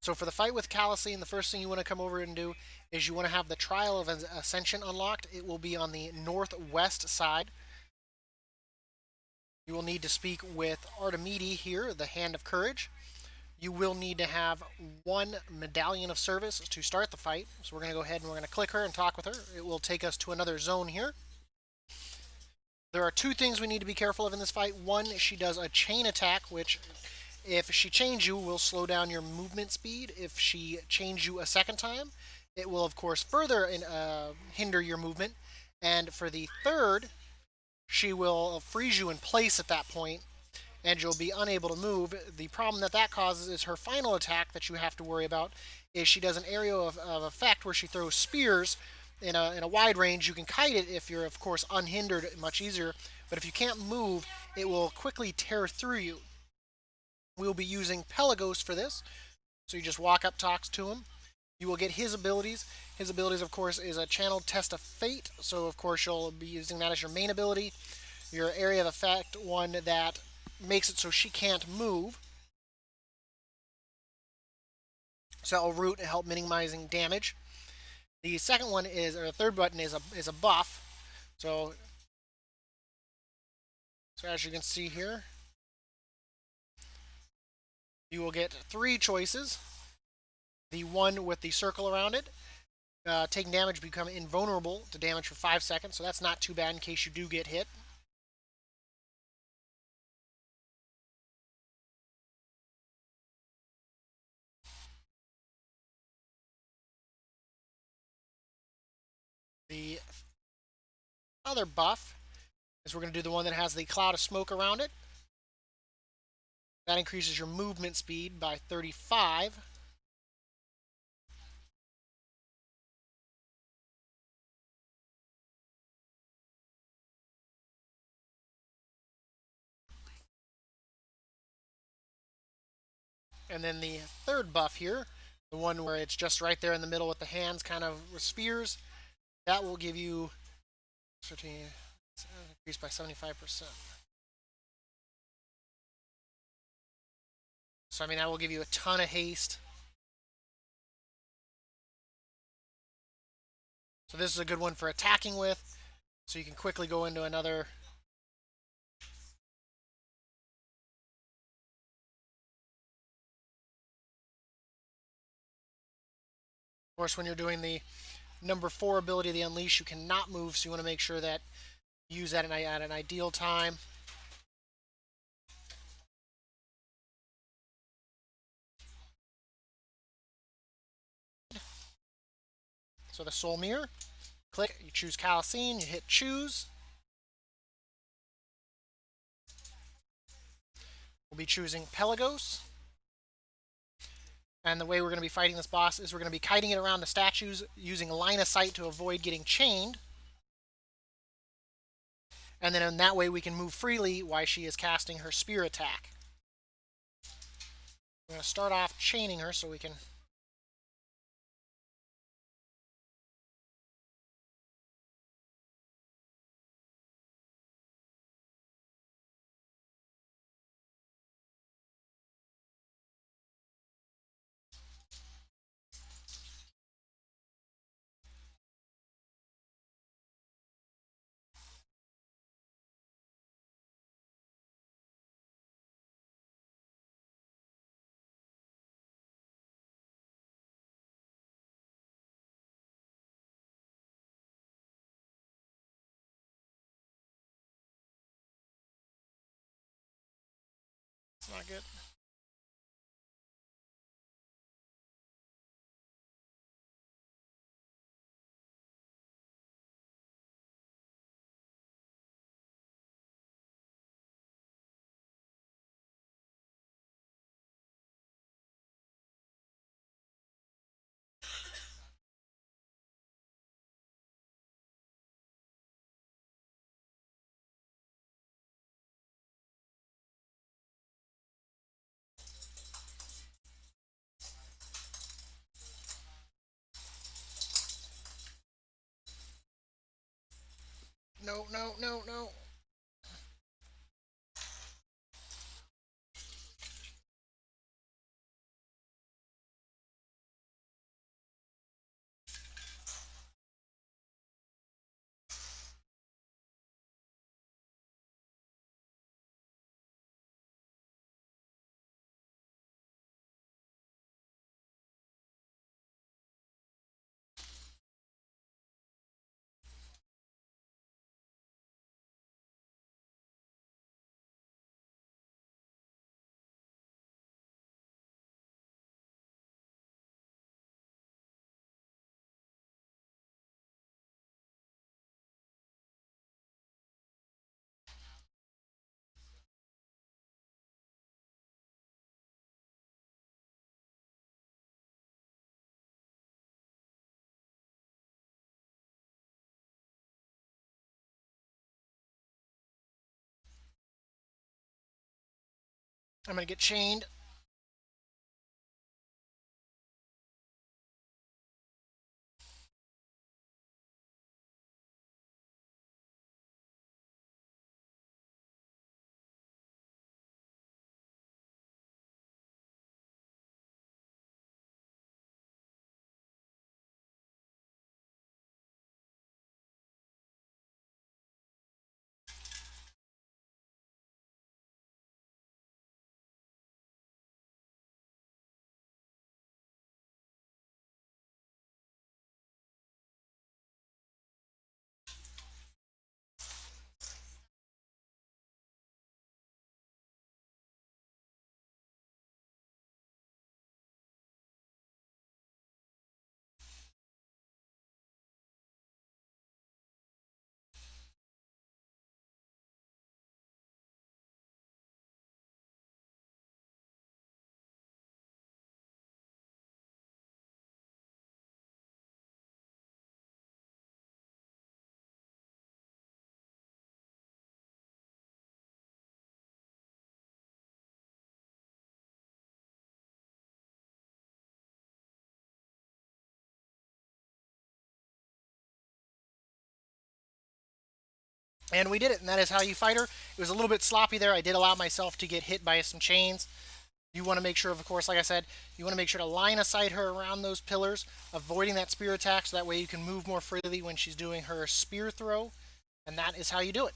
So for the fight with Kalisthene, the first thing you want to come over and do is you want to have the Trial of Ascension unlocked. It will be on the northwest side. You will need to speak with Artemide here, the Hand of Courage. You will need to have one Medallion of Service to start the fight. So we're going to go ahead and we're going to click her and talk with her. It will take us to another zone here. There are two things we need to be careful of in this fight. One, she does a chain attack, which if she chains you, will slow down your movement speed. If she chains you a second time, it will, of course, further hinder your movement. And for the third, she will freeze you in place at that point, and you'll be unable to move. The problem that causes is her final attack that you have to worry about is she does an area of effect where she throws spears in a wide range. You can kite it if you're, of course, unhindered, much easier. But if you can't move, it will quickly tear through you. We'll be using Pelagos for this. So you just walk up, talk to him. You will get his abilities. His abilities, of course, is a channeled test of fate. So, of course, you'll be using that as your main ability. Your area of effect, one that makes it so she can't move. So that will root and help minimizing damage. The second one is, or the third button is a buff. So as you can see here, you will get three choices. The one with the circle around it, taking damage, become invulnerable to damage for 5 seconds. So that's not too bad in case you do get hit. The other buff is we're going to do the one that has the cloud of smoke around it. That increases your movement speed by 35. And then the third buff here, the one where it's just right there in the middle with the hands kind of with spears, that will give you 13, increased by 75%. So, I mean, that will give you a ton of haste. So this is a good one for attacking with. So you can quickly go into another. Of course, when you're doing the number 4 ability, the Unleash, you cannot move, so you want to make sure that you use that at an ideal time. So the Soul Mirror, click, you choose Kalisthene, you hit choose. We'll be choosing Pelagos. And the way we're going to be fighting this boss is we're going to be kiting it around the statues using line of sight to avoid getting chained. And then in that way we can move freely while she is casting her spear attack. We're going to start off chaining her so we can it's not good. I'm going to get chained. And we did it, and that is how you fight her. It was a little bit sloppy there. I did allow myself to get hit by some chains. You want to make sure, of course, like I said, you want to make sure to line aside her around those pillars, avoiding that spear attack, so that way you can move more freely when she's doing her spear throw. And that is how you do it.